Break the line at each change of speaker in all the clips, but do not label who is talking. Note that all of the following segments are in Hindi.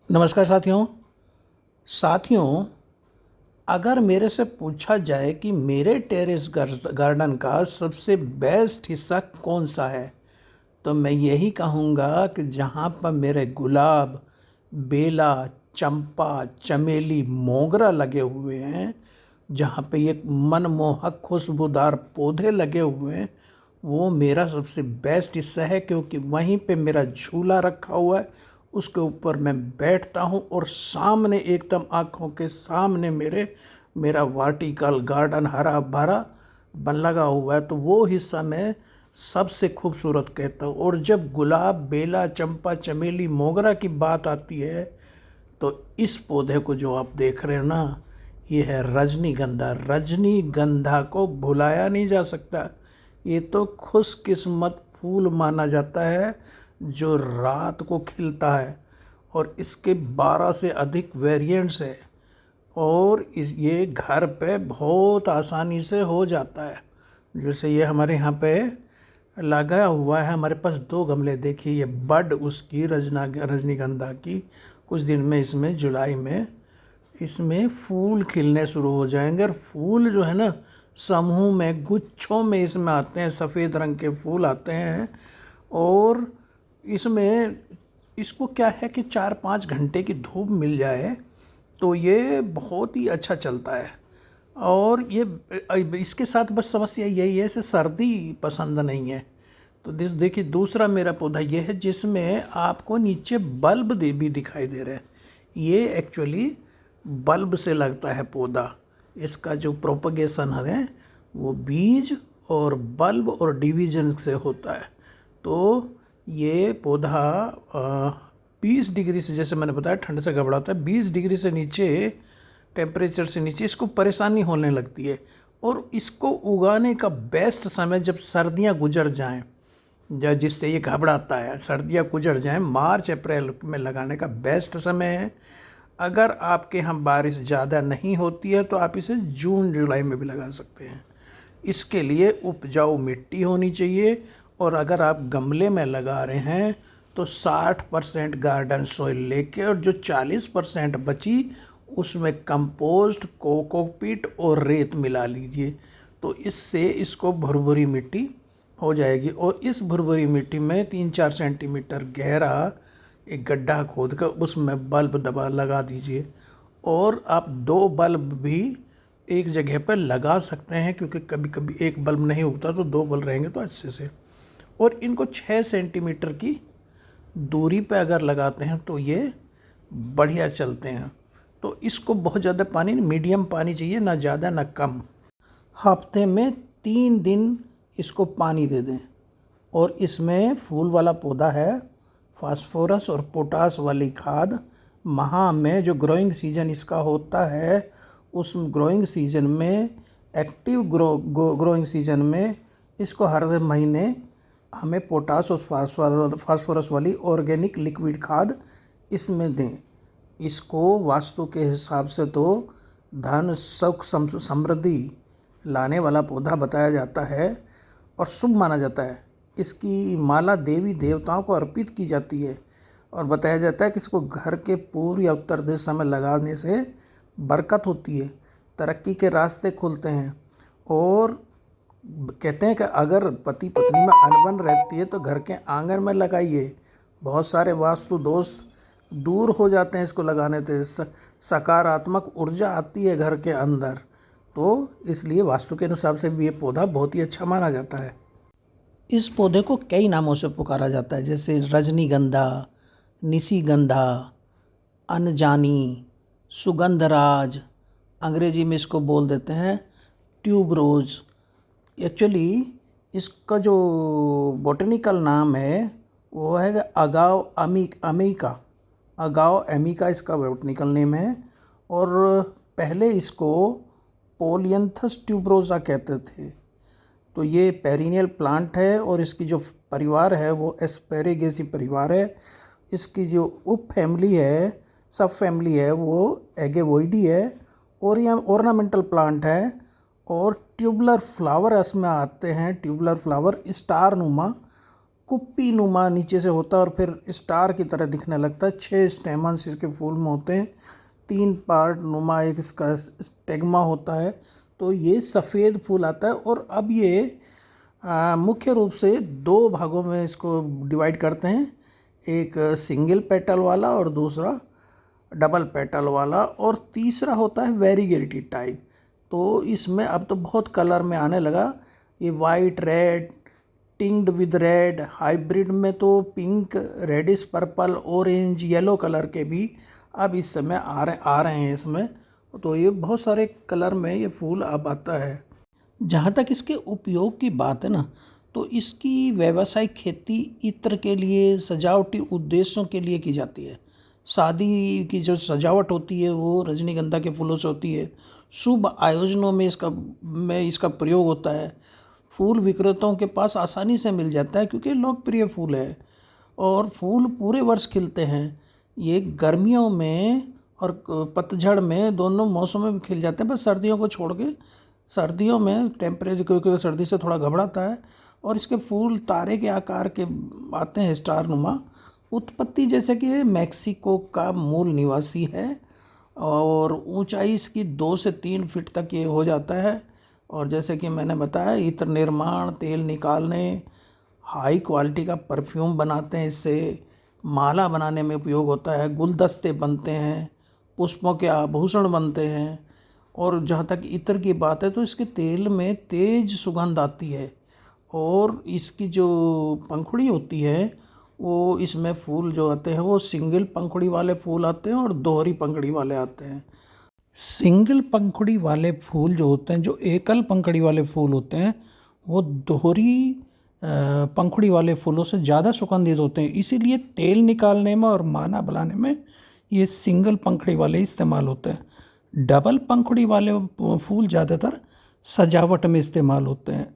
नमस्कार साथियों। साथियों, अगर मेरे से पूछा जाए कि मेरे टेरेस गार्डन का सबसे बेस्ट हिस्सा कौन सा है, तो मैं यही कहूँगा कि जहाँ पर मेरे गुलाब, बेला, चंपा, चमेली, मोगरा लगे हुए हैं, जहाँ पे एक मनमोहक खुशबूदार पौधे लगे हुए हैं, वो मेरा सबसे बेस्ट हिस्सा है। क्योंकि वहीं पे मेरा झूला रखा हुआ है, उसके ऊपर मैं बैठता हूँ और सामने एकदम आँखों के सामने मेरा वर्टिकल गार्डन हरा भरा बन लगा हुआ है। तो वो हिस्सा मैं सबसे खूबसूरत कहता हूँ। और जब गुलाब, बेला, चंपा, चमेली, मोगरा की बात आती है, तो इस पौधे को जो आप देख रहे हो ना, ये है रजनीगंधा। रजनीगंधा को भुलाया नहीं जा सकता। ये तो खुशकिस्मत फूल माना जाता है जो रात को खिलता है, और इसके 12 से अधिक वेरिएंट्स है। और ये घर पे बहुत आसानी से हो जाता है। जैसे ये हमारे यहाँ पे लगा हुआ है, हमारे पास 2 गमले। देखिए, ये बड उसकी रजनीगंधा की कुछ दिन में, इसमें जुलाई में इसमें फूल खिलने शुरू हो जाएंगे। और फूल जो है ना, समूह में, गुच्छों में इसमें आते हैं, सफ़ेद रंग के फूल आते हैं। और इसमें इसको क्या है कि 4-5 घंटे की धूप मिल जाए तो ये बहुत ही अच्छा चलता है। और ये इसके साथ बस समस्या यही है, इसे सर्दी पसंद नहीं है। तो देखिए, दूसरा मेरा पौधा ये है जिसमें आपको नीचे बल्ब भी दिखाई दे रहे हैं। ये एक्चुअली बल्ब से लगता है पौधा। इसका जो प्रोपगेशन है वो बीज और बल्ब और डिवीजन से होता है। तो ये पौधा 20 डिग्री से, जैसे मैंने बताया, ठंड से घबराता है। 20 डिग्री से नीचे, टेम्परेचर से नीचे इसको परेशानी होने लगती है। और इसको उगाने का बेस्ट समय जब सर्दियां गुजर जाएं, जिससे ये घबराता है, सर्दियां गुजर जाएं, मार्च अप्रैल में लगाने का बेस्ट समय है। अगर आपके यहाँ बारिश ज़्यादा नहीं होती है तो आप इसे जून जुलाई में भी लगा सकते हैं। इसके लिए उपजाऊ मिट्टी होनी चाहिए। और अगर आप गमले में लगा रहे हैं तो 60% गार्डन सॉइल लेके, और जो 40% बची उसमें कंपोस्ट, कोकोपीट और रेत मिला लीजिए। तो इससे इसको भुरभुरी मिट्टी हो जाएगी। और इस भुरभुरी मिट्टी में 3-4 सेंटीमीटर गहरा एक गड्ढा खोद कर उसमें बल्ब दबा लगा दीजिए। और आप 2 बल्ब भी एक जगह पर लगा सकते हैं, क्योंकि कभी कभी एक बल्ब नहीं उगता, तो 2 बल्ब रहेंगे तो अच्छे से। और इनको 6 सेंटीमीटर की दूरी पे अगर लगाते हैं तो ये बढ़िया चलते हैं। तो इसको बहुत ज़्यादा पानी, मीडियम पानी चाहिए, ना ज़्यादा ना कम। हफ्ते में 3 दिन इसको पानी दे दें। और इसमें फूल वाला पौधा है, फास्फोरस और पोटास वाली खाद माह में, जो ग्रोइंग सीजन इसका होता है, उस ग्रोइंग सीजन में, एक्टिव ग्रोइंग सीजन में, इसको हर महीने हमें पोटास और फास्फोरस वाली ऑर्गेनिक लिक्विड खाद इसमें दें। इसको वास्तु के हिसाब से तो धन, सुख, समृद्धि लाने वाला पौधा बताया जाता है और शुभ माना जाता है। इसकी माला देवी देवताओं को अर्पित की जाती है। और बताया जाता है कि इसको घर के पूर्व या उत्तर दिशा में लगाने से बरकत होती है, तरक्की के रास्ते खुलते हैं। और कहते हैं कि अगर पति पत्नी में अनबन रहती है तो घर के आंगन में लगाइए, बहुत सारे वास्तु दोष दूर हो जाते हैं इसको लगाने से। सकारात्मक ऊर्जा आती है घर के अंदर। तो इसलिए वास्तु के अनुसार से भी ये पौधा बहुत ही अच्छा माना जाता है। इस पौधे को कई नामों से पुकारा जाता है, जैसे रजनीगंधा, निशिगंधा, अनजानी, सुगंधराज, अंग्रेजी में इसको बोल देते हैं ट्यूबरोज। एक्चुअली इसका जो बॉटनिकल नाम है वो है अगाव अमीका। अगाव अमीका इसका बॉटनिकल नेम है। और पहले इसको पोलियंथस ट्यूबरोसा कहते थे। तो ये पेरिनियल प्लांट है और इसकी जो परिवार है वो एस्पेरेगेसी परिवार है। इसकी जो उप फैमिली है, सब फैमिली है, वो एगेवोइडी है। और ये ऑर्नामेंटल प्लांट है। और ट्यूबुलर फ्लावर इसमें आते हैं, ट्यूबुलर फ्लावर स्टार नुमा। कुप्पी नुमा नीचे से होता है और फिर स्टार की तरह दिखने लगता है। 6 स्टेमन्स इसके फूल में होते हैं, 3 पार्ट नुमा एक इसका स्टेगमा होता है। तो ये सफ़ेद फूल आता है। और अब ये मुख्य रूप से 2 भागों में इसको डिवाइड करते हैं, एक सिंगल पेटल वाला और दूसरा डबल पेटल वाला, और तीसरा होता है वेरीगेटेड टाइप। तो इसमें अब तो बहुत कलर में आने लगा, ये white, red, tinged with red, hybrid में तो pink, reddish, purple, orange, yellow colour के भी अब इस समय आ रहे हैं इसमें। तो ये बहुत सारे कलर में ये फूल अब आता है। जहाँ तक इसके उपयोग की बात है ना, तो इसकी व्यावसायिक खेती इत्र के लिए, सजावटी उद्देश्यों के लिए की जाती है। शादी की जो सजावट होती है वो रजनीगंधा के फूलों से होती है। शुभ आयोजनों में इसका प्रयोग होता है। फूल विक्रेताओं के पास आसानी से मिल जाता है क्योंकि लोकप्रिय फूल है और फूल पूरे वर्ष खिलते हैं। ये गर्मियों में और पतझड़ में दोनों मौसमों में खिल जाते हैं, बस सर्दियों को छोड़ के। सर्दियों में टेम्परेचर, क्योंकि सर्दी से थोड़ा घबराता है, और इसके फूल तारे के आकार के आते हैं, स्टार नुमा। उत्पत्ति जैसे कि मैक्सिको का मूल निवासी है और ऊंचाई इसकी 2 से 3 फीट तक ये हो जाता है। और जैसे कि मैंने बताया, इत्र निर्माण, तेल निकालने, हाई क्वालिटी का परफ्यूम बनाते हैं, इससे माला बनाने में उपयोग होता है, गुलदस्ते बनते हैं, पुष्पों के आभूषण बनते हैं। और जहाँ तक इत्र की बात है तो इसके तेल में तेज सुगंध आती है। और इसकी जो पंखुड़ी होती है, वो इसमें फूल जो आते हैं वो सिंगल पंखुड़ी वाले फूल आते हैं और दोहरी पंखुड़ी वाले आते हैं। सिंगल पंखुड़ी वाले फूल जो होते हैं, जो एकल पंखुड़ी वाले फूल होते हैं, वो दोहरी पंखुड़ी वाले फूलों से ज़्यादा सुगंधित होते हैं। इसीलिए तेल निकालने में और माला बनाने में ये सिंगल पंखुड़ी वाले इस्तेमाल होते हैं। डबल पंखुड़ी वाले फूल ज़्यादातर सजावट में इस्तेमाल होते हैं।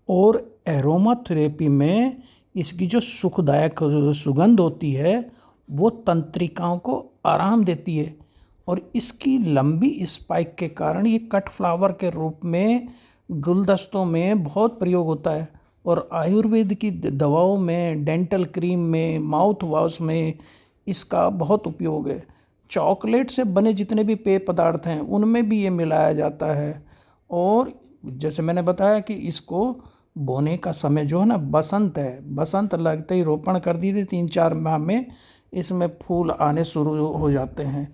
और एरोमा थेरेपी में इसकी जो सुखदायक सुगंध होती है वो तंत्रिकाओं को आराम देती है। और इसकी लंबी स्पाइक के कारण ये कट फ्लावर के रूप में गुलदस्तों में बहुत प्रयोग होता है। और आयुर्वेद की दवाओं में, डेंटल क्रीम में, माउथ वॉश में इसका बहुत उपयोग है। चॉकलेट से बने जितने भी पेय पदार्थ हैं उनमें भी ये मिलाया जाता है। और जैसे मैंने बताया कि इसको बोने का समय जो है ना, बसंत है। बसंत लगते ही रोपण कर दी थी, 3-4 माह में इसमें फूल आने शुरू हो जाते हैं।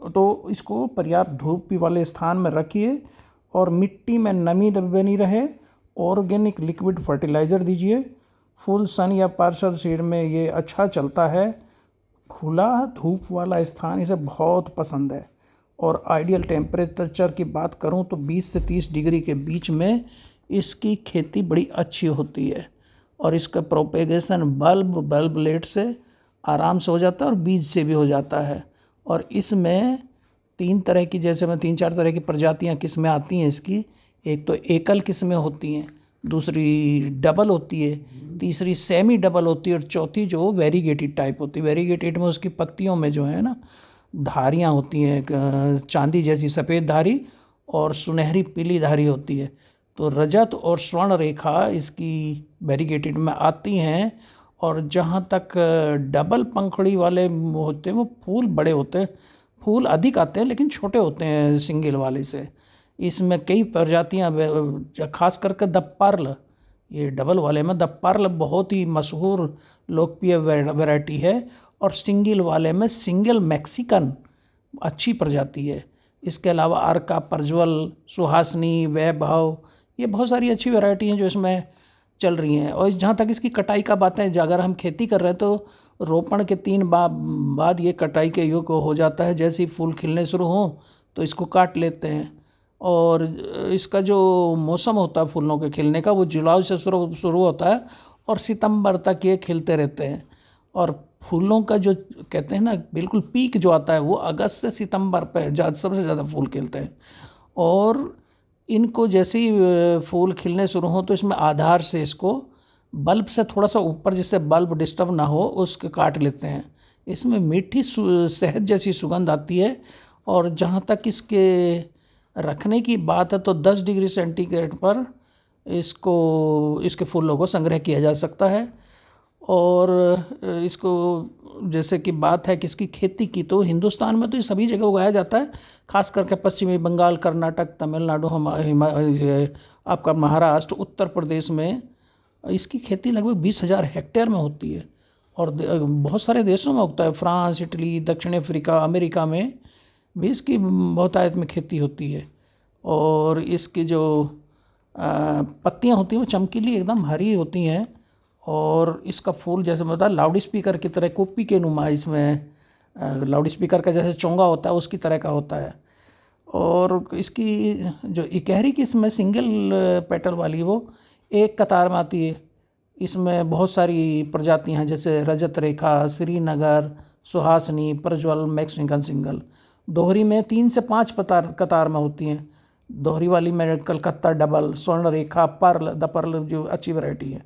तो इसको पर्याप्त धूप वाले स्थान में रखिए और मिट्टी में नमी बनी रहे। ऑर्गेनिक लिक्विड फर्टिलाइज़र दीजिए। फुल सन या पार्शियल शेड में ये अच्छा चलता है। खुला धूप वाला स्थान इसे बहुत पसंद है। और आइडियल टेम्परेचर की बात करूं तो 20 से 30 डिग्री के बीच में इसकी खेती बड़ी अच्छी होती है। और इसका प्रोपेगेशन बल्बलेट से आराम से हो जाता है और बीज से भी हो जाता है। और इसमें 3 तरह की, जैसे मैं 3-4 तरह की प्रजातियां किस्में आती हैं इसकी। एक तो एकल किस्में होती हैं, दूसरी डबल होती है, तीसरी सेमी डबल होती है और चौथी जो वेरीगेटेड टाइप होती है। वेरीगेटेड में उसकी पत्तियों में जो है ना धारियाँ होती हैं, चांदी जैसी सफ़ेद धारी और सुनहरी पीली धारी होती है। तो रजत और स्वर्ण रेखा इसकी वेरीगेटेड में आती हैं। और जहाँ तक डबल पंखुड़ी वाले होते हैं वो फूल बड़े होते हैं, फूल अधिक आते हैं लेकिन छोटे होते हैं सिंगल वाले से। इसमें कई प्रजातियाँ, खास करके द पर्ल, ये डबल वाले में द पर्ल बहुत ही मशहूर लोकप्रिय वैरायटी है। और सिंगल वाले में सिंगल मैक्सिकन अच्छी प्रजाति है। इसके अलावा अर्का, प्रज्वल, सुहासनी, वैभव, ये बहुत सारी अच्छी वैरायटी हैं जो इसमें चल रही हैं। और जहाँ तक इसकी कटाई का बात है, अगर हम खेती कर रहे हैं तो रोपण के 3 बाद ये कटाई के योग्य हो जाता है। जैसे ही फूल खिलने शुरू हों तो इसको काट लेते हैं। और इसका जो मौसम होता है फूलों के खिलने का, वो जुलाई से शुरू होता है और सितंबर तक ये खिलते रहते हैं। और फूलों का जो कहते हैं ना बिल्कुल पीक जो आता है वो अगस्त से सितंबर पे सबसे ज़्यादा फूल खिलते हैं। और इनको जैसे ही फूल खिलने शुरू हों तो इसमें आधार से इसको बल्ब से थोड़ा सा ऊपर, जिससे बल्ब डिस्टर्ब ना हो, उसके काट लेते हैं। इसमें मीठी शहद जैसी सुगंध आती है। और जहाँ तक इसके रखने की बात है तो 10 डिग्री सेंटीग्रेड पर इसके फूलों को संग्रह किया जा सकता है। और इसको जैसे कि बात है कि इसकी खेती की, तो हिंदुस्तान में तो ये सभी जगह उगाया जाता है, खास करके पश्चिमी बंगाल, कर्नाटक, तमिलनाडु, ये आपका महाराष्ट्र, उत्तर प्रदेश में इसकी खेती लगभग 20,000 हेक्टेयर में होती है। और बहुत सारे देशों में उगता है, फ्रांस, इटली, दक्षिण अफ्रीका, अमेरिका में भी इसकी बहुतायत में खेती होती है। और इसकी जो पत्तियां होती हैं वो चमकीली एकदम हरी होती हैं, और इसका फूल जैसे मैं बता, लाउड स्पीकर की तरह कुप्पी के नुमा इसमें, लाउड स्पीकर का जैसे चोंगा होता है उसकी तरह का होता है। और इसकी जो इकहरी की इसमें सिंगल पेटल वाली वो एक कतार में आती है। इसमें बहुत सारी प्रजातियां हैं, जैसे रजत रेखा, श्रीनगर, सुहासनी, प्रज्वल, मैक्सिकन सिंगल। दोहरी में 3 से 5 कतार में होती हैं। दोहरी वाली में कलकत्ता डबल, स्वर्ण रेखा, पर्ल, द पर्ल जो अच्छी वैरायटी है।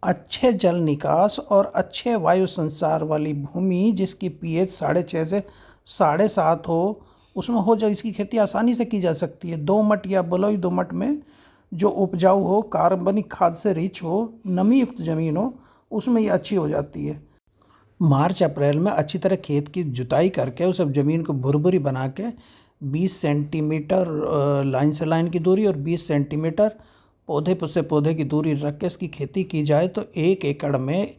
अच्छे जल निकास और अच्छे वायु संचार वाली भूमि जिसकी पीएच 6.5 से 7.5 हो, उसमें हो जाए इसकी खेती आसानी से की जा सकती है। दोमट या बलुई दोमट में जो उपजाऊ हो, कार्बनिक खाद से रिच हो, नमी युक्त ज़मीन हो, उसमें ये अच्छी हो जाती है। मार्च अप्रैल में अच्छी तरह खेत की जुताई करके उस ज़मीन को भुरभुरी बना के 20 सेंटीमीटर लाइन से लाइन की दूरी और 20 सेंटीमीटर पौधे से पौधे की दूरी रख के इसकी खेती की जाए तो 1 एकड़ में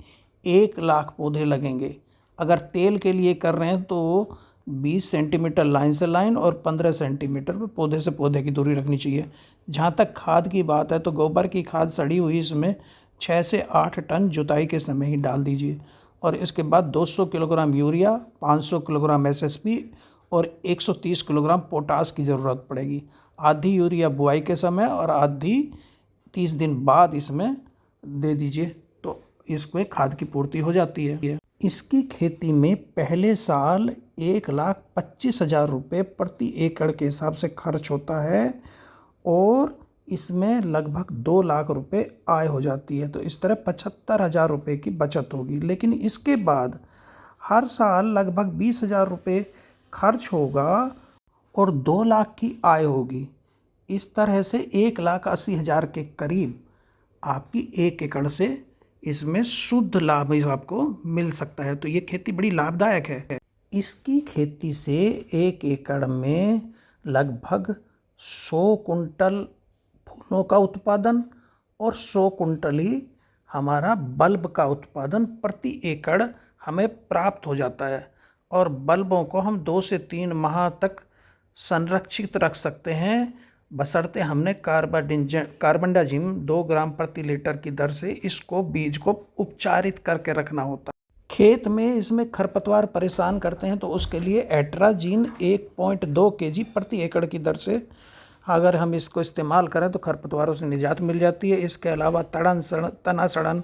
1 लाख पौधे लगेंगे। अगर तेल के लिए कर रहे हैं तो 20 सेंटीमीटर लाइन से लाइन और 15 सेंटीमीटर पे पौधे से पौधे की दूरी रखनी चाहिए। जहाँ तक खाद की बात है तो गोबर की खाद सड़ी हुई इसमें 6 से 8 टन जुताई के समय ही डाल दीजिए, और इसके बाद 200 किलोग्राम यूरिया, 500 किलोग्राम एसएसपी और 130 किलोग्राम पोटास की ज़रूरत पड़ेगी। आधी यूरिया बुआई के समय और आधी 30 दिन बाद इसमें दे दीजिए, तो इसमें खाद की पूर्ति हो जाती है। इसकी खेती में पहले साल 1,25,000 रुपये प्रति एकड़ के हिसाब से खर्च होता है, और इसमें लगभग 2 लाख रुपए आय हो जाती है। तो इस तरह 75,000 रुपये की बचत होगी। लेकिन इसके बाद हर साल लगभग 20,000 रुपये खर्च होगा और 2 लाख की आय होगी। इस तरह से 1,80,000 के करीब आपकी 1 एकड़ से इसमें शुद्ध लाभ आपको मिल सकता है। तो ये खेती बड़ी लाभदायक है। इसकी खेती से 1 एकड़ में लगभग 100 कुंटल फूलों का उत्पादन और 100 कुंटल ही हमारा बल्ब का उत्पादन प्रति एकड़ हमें प्राप्त हो जाता है। और बल्बों को हम 2 से 3 माह तक संरक्षित रख सकते हैं, बशर्ते हमने कार्बेंडाजिम 2 ग्राम प्रति लीटर की दर से इसको बीज को उपचारित करके रखना होता है। खेत में इसमें खरपतवार परेशान करते हैं तो उसके लिए एट्राजीन 1.2 kg प्रति एकड़ की दर से अगर हम इसको इस्तेमाल करें तो खरपतवारों से निजात मिल जाती है। इसके अलावा तना सड़न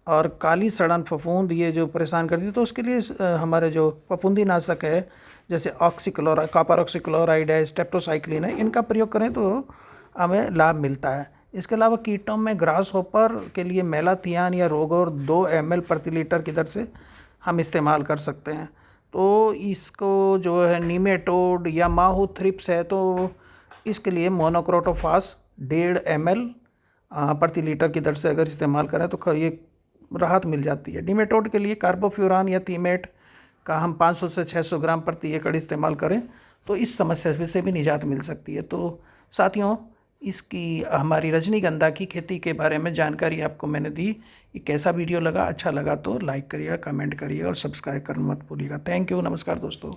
और काली सड़न, फफूंद, ये जो परेशान करती है, तो उसके लिए हमारे जो फफूंदी नाशक है जैसे कॉपर ऑक्सीक्लोराइड है, स्टेप्टोसाइक्लिन है, इनका प्रयोग करें तो हमें लाभ मिलता है। इसके अलावा कीटों में ग्रास होपर के लिए मेलाथियान या रोगोर 2 ml प्रति लीटर की दर से हम इस्तेमाल कर सकते हैं। तो इसको जो है नीमेटोड या माहू थ्रिप्स है तो इसके लिए मोनोक्रोटोफास 1.5 ml प्रति लीटर की दर से अगर इस्तेमाल करें तो ये राहत मिल जाती है। निमेटोड के लिए कार्बोफ्यूरान या थीमेट का हम 500 से 600 ग्राम प्रति एकड़ इस्तेमाल करें तो इस समस्या से भी निजात मिल सकती है। तो साथियों, इसकी हमारी रजनीगंधा की खेती के बारे में जानकारी आपको मैंने दी। ये कैसा वीडियो लगा? अच्छा लगा तो लाइक करिएगा, कमेंट करिएगा और सब्सक्राइब करना मत भूलिएगा। थैंक यू, नमस्कार दोस्तों।